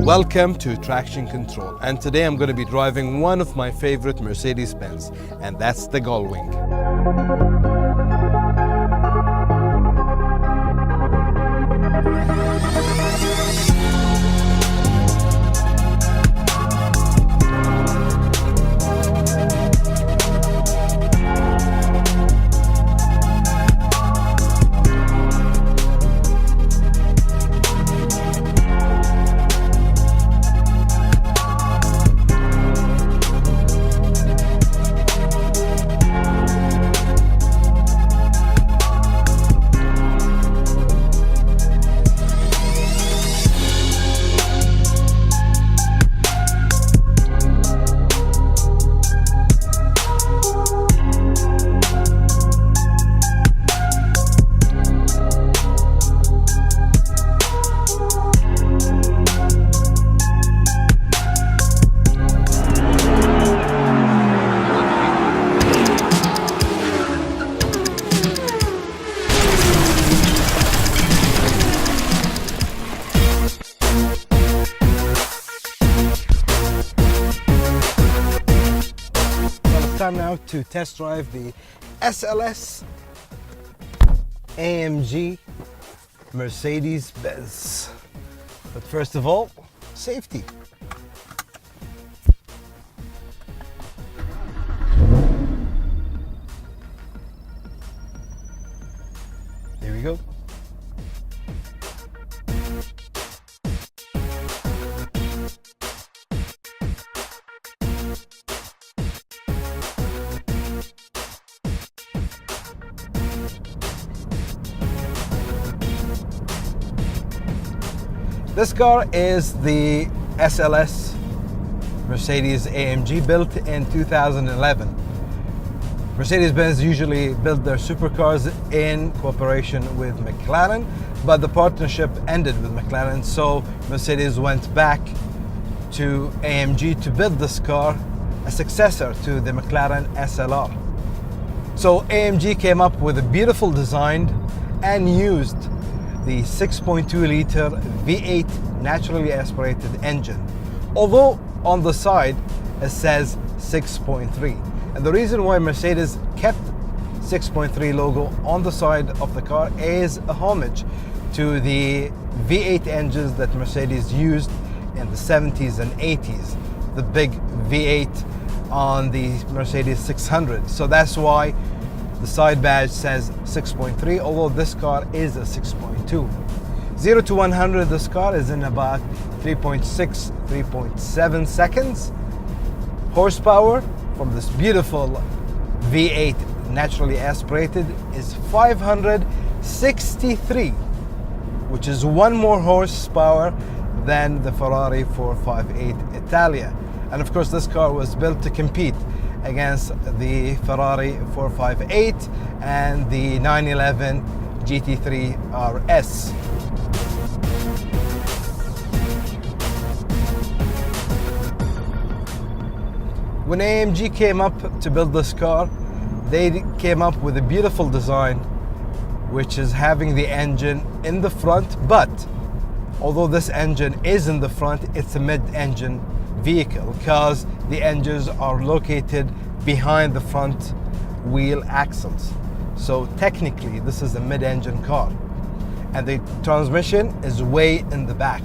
Welcome to Traction Control, and today I'm going to be driving one of my favorite Mercedes-Benz, and that's the Gullwing. Time now to test drive the SLS AMG Mercedes-Benz. But first of all, safety. Here we go. This car is the SLS Mercedes AMG, built in 2011. Mercedes-Benz usually build their supercars in cooperation with McLaren, but the partnership ended with McLaren, so Mercedes went back to AMG to build this car, a successor to the McLaren SLR. So AMG came up with a beautiful design and used the 6.2 liter V8 naturally aspirated engine, although on the side it says 6.3. And the reason why Mercedes kept 6.3 logo on the side of the car is a homage to the V8 engines that Mercedes used in the 70s and 80s, the big V8 on the Mercedes 600. So that's why the side badge says 6.3, although this car is a 6.2. 0 to 100, this car is in about 3.6, 3.7 seconds. Horsepower from this beautiful V8 naturally aspirated is 563, which is one more horsepower than the Ferrari 458 Italia. And of course, this car was built to compete against the Ferrari 458 and the 911 GT3 RS. When AMG came up to build this car, they came up with a beautiful design, which is having the engine in the front, but although this engine is in the front, it's a mid-engine vehicle because the engines are located behind the front wheel axles. So technically this is a mid-engine car, and the transmission is way in the back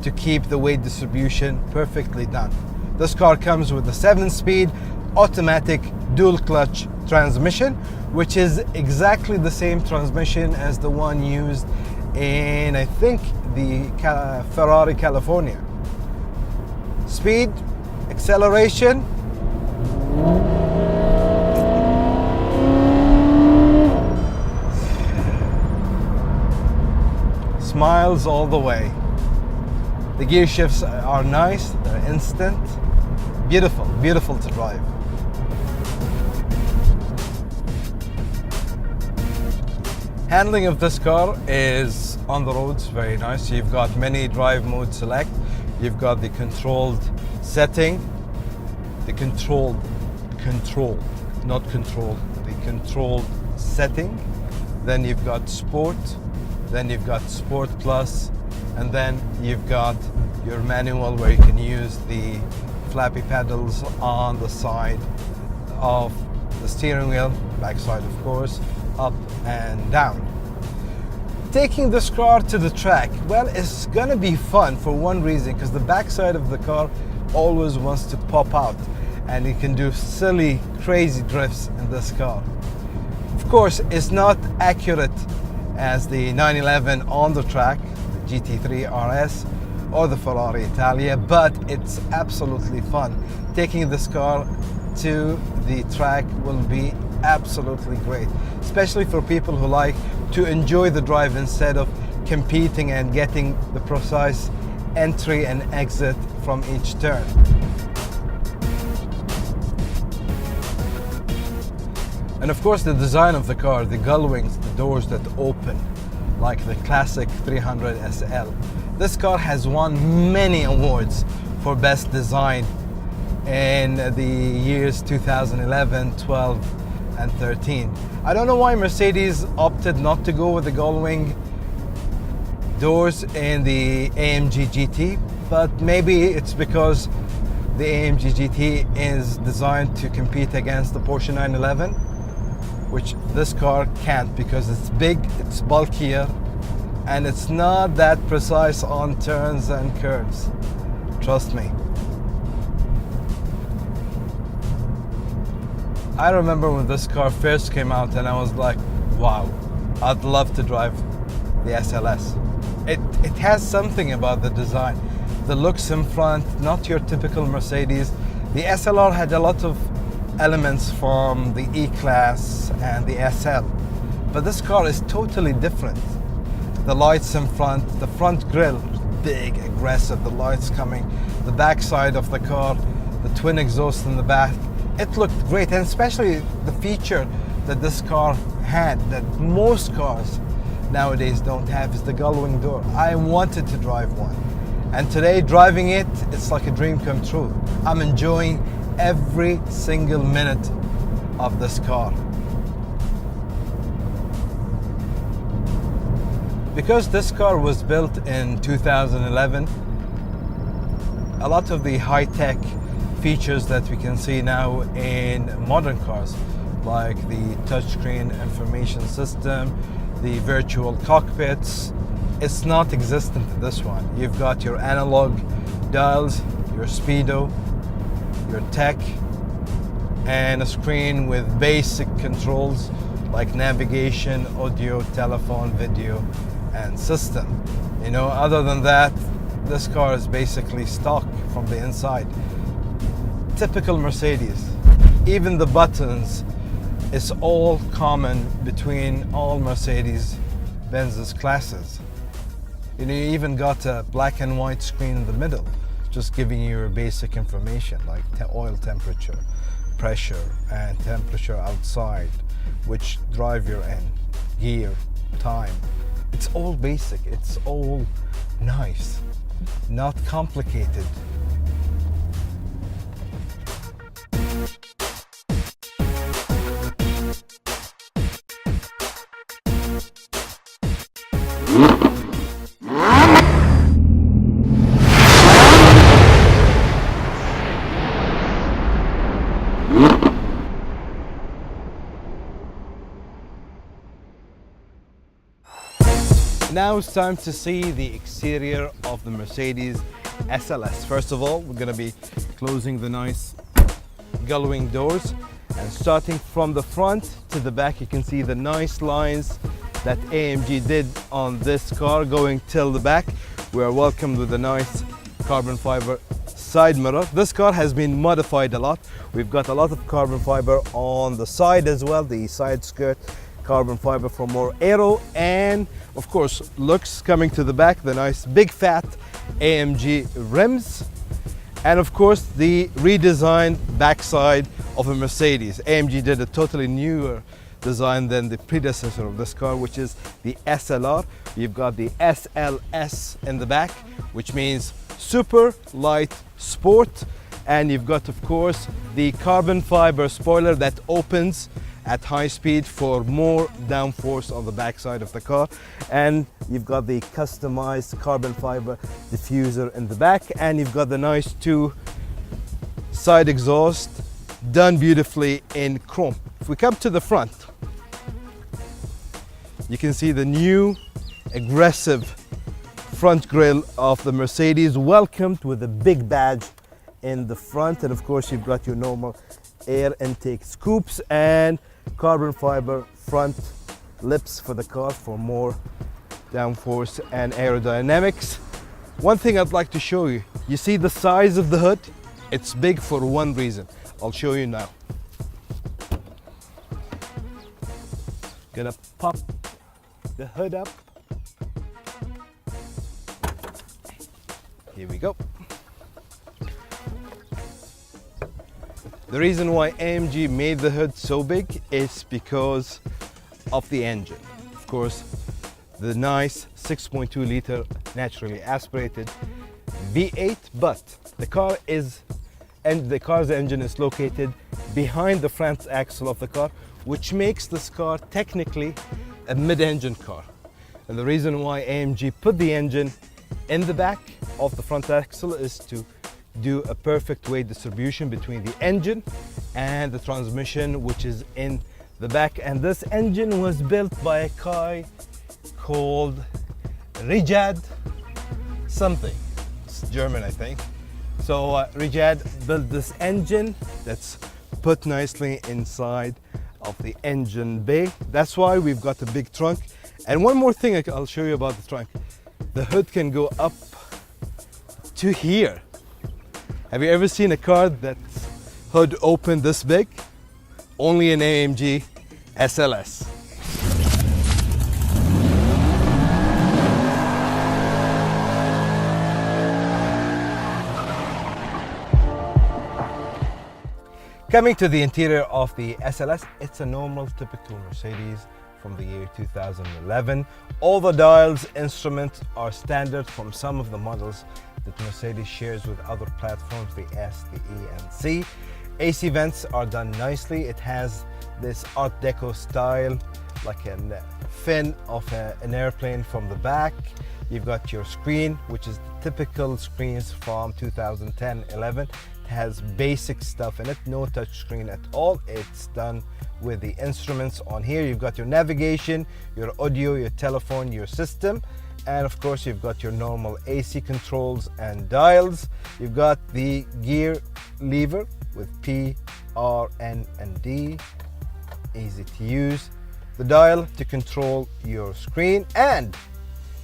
to keep the weight distribution perfectly done. This car comes with a 7-speed automatic dual clutch transmission, which is exactly the same transmission as the one used in, I think, the Ferrari California. Speed, acceleration, smiles all the way. The gear shifts are nice, they're instant, beautiful, beautiful to drive. Handling of this car is on the roads very nice. You've got many drive mode select. You've got the controlled setting, the controlled setting. Then you've got sport, then you've got sport plus, And then you've got your manual where you can use the flappy pedals on the side of the steering wheel, backside of course, up and down. Taking this car to the track, well, it's gonna be fun for one reason, because the backside of the car always wants to pop out and you can do silly, crazy drifts in this car. Of course, it's not accurate as the 911 on the track, the GT3 RS or the Ferrari Italia, but it's absolutely fun. Taking this car to the track will be absolutely great, especially for people who like to enjoy the drive instead of competing and getting the precise entry and exit from each turn. And of course the design of the car, the gull wings, the doors that open like the classic 300 SL. This car has won many awards for best design in the years 2011, 12 and 13. I don't know why Mercedes opted not to go with the gull wing doors in the AMG GT, but maybe it's because the AMG GT is designed to compete against the Porsche 911, which this car can't because it's big, it's bulkier, and it's not that precise on turns and curves. Trust me. I remember when this car first came out and I was like, wow, I'd love to drive the SLS. It has something about the design. The looks in front, not your typical Mercedes. The SLR had a lot of elements from the E-Class and the SL, but this car is totally different. The lights in front, the front grille, big, aggressive, the lights coming, the back side of the car, the twin exhaust in the back. It looked great, and especially the feature that this car had that most cars nowadays don't have is the gull wing door. I wanted to drive one, and today driving it, it's like a dream come true. I'm enjoying every single minute of this car. Because this car was built in 2011, a lot of the high-tech features that we can see now in modern cars, like the touchscreen information system, the virtual cockpits, it's not existent in this one. You've got your analog dials, your speedo, your tech, and a screen with basic controls like navigation, audio, telephone, video, and system. You know, other than that, this car is basically stock from the inside. Typical Mercedes. Even the buttons is all common between all Mercedes-Benz's classes. You know, you even got a black and white screen in the middle, just giving you your basic information like oil temperature, pressure, and temperature outside, which drive you're in, gear, time. It's all basic, it's all nice, not complicated. Now it's time to see the exterior of the Mercedes SLS. First of all, we're going to be closing the nice gull wing doors, and starting from the front to the back, you can see the nice lines that AMG did on this car going till the back. We are welcomed with a nice carbon fiber side mirror. This car has been modified a lot. We've got a lot of carbon fiber on the side as well, the side skirt carbon fiber for more aero, and of course looks coming to the back, the nice big fat AMG rims, and of course the redesigned backside of a Mercedes. AMG did a totally newer design than the predecessor of this car, which is the SLR. You've got the SLS in the back, which means super light sport, and you've got of course the carbon fiber spoiler that opens at high speed for more downforce on the backside of the car. And you've got the customized carbon fiber diffuser in the back, and you've got the nice two side exhaust done beautifully in chrome. If we come to the front, you can see the new aggressive front grille of the Mercedes, welcomed with a big badge in the front. And of course you've got your normal air intake scoops and carbon fiber front lips for the car for more downforce and aerodynamics. One thing I'd like to show you, you see the size of the hood? It's big for one reason. I'll show you now. Gonna pop the hood up. Here we go. The reason why AMG made the hood so big is because of the engine. Of course, the nice 6.2 liter naturally aspirated V8, but the car's engine is located behind the front axle of the car, which makes this car technically a mid-engine car. And the reason why AMG put the engine in the back of the front axle is to do a perfect weight distribution between the engine and the transmission, which is in the back. And this engine was built by a guy called Rijad something. It's German, I think. So Rijad built this engine that's put nicely inside of the engine bay. That's why we've got a big trunk. And one more thing I'll show you about the trunk. The hood can go up to here. Have you ever seen a car that's hood open this big? Only an AMG SLS. Coming to the interior of the SLS, it's a normal, typical Mercedes from the year 2011. All the dials, instruments are standard from some of the models that Mercedes shares with other platforms, the S, the E, and C. AC vents are done nicely. It has this Art Deco style, like a fin of an airplane from the back. You've got your screen, which is the typical screens from 2010-11. Has basic stuff in it, no touch screen at all. It's done with the instruments on here. You've got your navigation, your audio, your telephone, your system, and of course you've got your normal AC controls and dials. You've got the gear lever with P, R, N, and D, easy to use. The dial to control your screen, and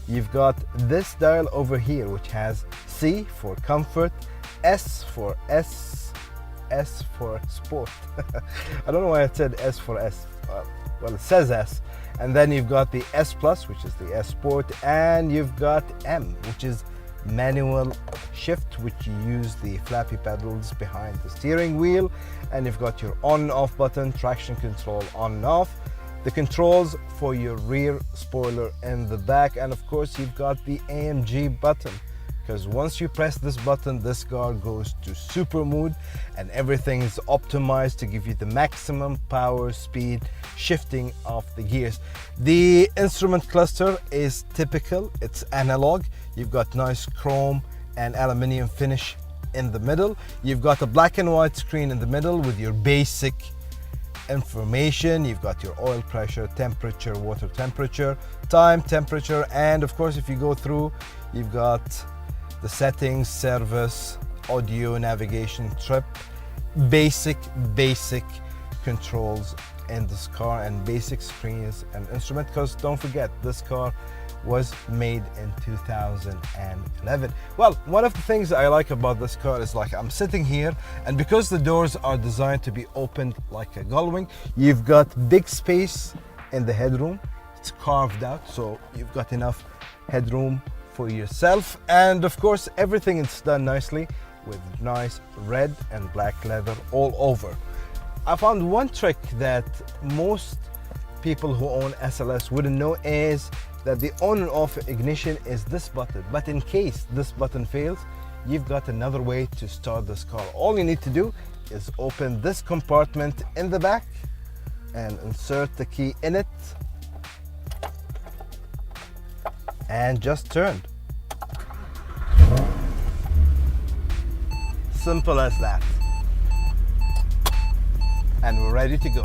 you've got this dial over here which has C for comfort, S for sport. I don't know why I said S for S. Well, it says S. And then you've got the S Plus, which is the S Sport, and you've got M, which is manual shift, which you use the flappy pedals behind the steering wheel. And you've got your on and off button, traction control on and off, the controls for your rear spoiler in the back, and of course you've got the AMG button, because once you press this button, this car goes to super mode and everything is optimized to give you the maximum power, speed, shifting of the gears. The instrument cluster is typical, it's analog. You've got nice chrome and aluminium finish in the middle. You've got a black and white screen in the middle with your basic information. You've got your oil pressure, temperature, water temperature, time, temperature, and of course if you go through, you've got the settings, service, audio, navigation, trip, basic controls in this car, and basic screens and instrument, because don't forget this car was made in 2011. Well, one of the things I like about this car is, like, I'm sitting here, and because the doors are designed to be opened like a gullwing, you've got big space in the headroom. It's carved out, so you've got enough headroom for yourself. And of course everything is done nicely with nice red and black leather all over. I found one trick that most people who own SLS wouldn't know is that the on and off ignition is this button, but in case this button fails, you've got another way to start this car. All you need to do is open this compartment in the back and insert the key in it and just turn. Simple as that. And we're ready to go.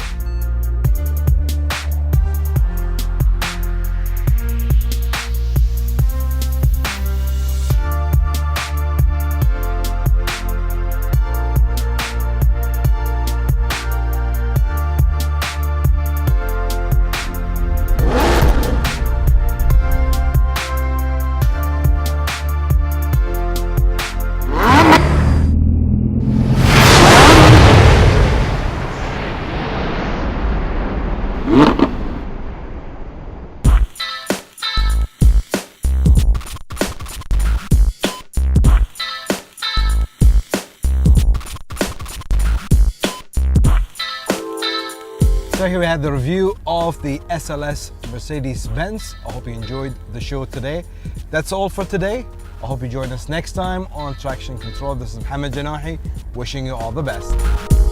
So here we have the review of the SLS Mercedes-Benz. I hope you enjoyed the show today. That's all for today. I hope you join us next time on Traction Control. This is Mohammed Janahi, wishing you all the best.